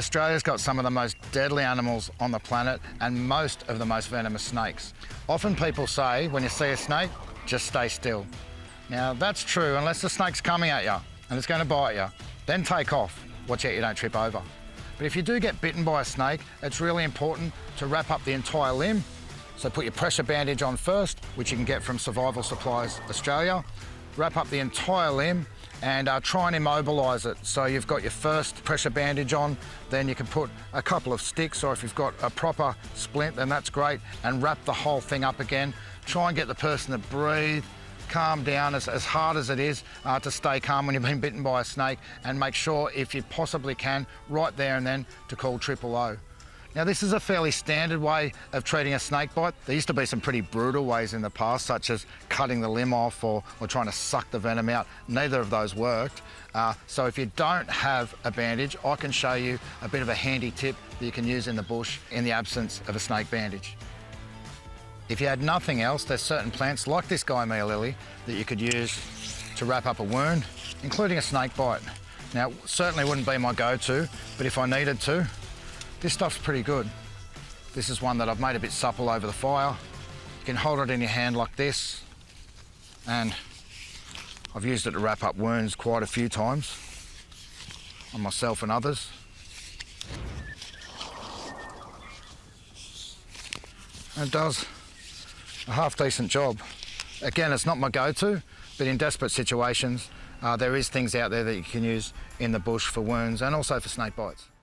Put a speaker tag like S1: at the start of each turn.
S1: Australia's got some of the most deadly animals on the planet and most of the most venomous snakes. Often people say, when you see a snake, just stay still. Now that's true unless the snake's coming at you and it's going to bite you, then take off. Watch out you don't trip over. But if you do get bitten by a snake, it's really important to wrap up the entire limb. So put your pressure bandage on first, which you can get from Survival Supplies Australia. Wrap up the entire limb and try and immobilise it. So you've got your first pressure bandage on, then you can put a couple of sticks, or if you've got a proper splint, then that's great, and wrap the whole thing up again. Try and get the person to breathe, calm down as hard as it is to stay calm when you've been bitten by a snake, and make sure, if you possibly can, right there and then to call 000. Now this is a fairly standard way of treating a snake bite. There used to be some pretty brutal ways in the past, such as cutting the limb off or trying to suck the venom out. Neither of those worked. So if you don't have a bandage, I can show you a bit of a handy tip that you can use in the bush in the absence of a snake bandage. If you had nothing else, there's certain plants like this Gymea lily that you could use to wrap up a wound, including a snake bite. Now, certainly wouldn't be my go-to, but if I needed to, this stuff's pretty good. This is one that I've made a bit supple over the fire. You can hold it in your hand like this, and I've used it to wrap up wounds quite a few times on myself and others. And it does a half-decent job. Again, it's not my go-to, but in desperate situations, there is things out there that you can use in the bush for wounds and also for snake bites.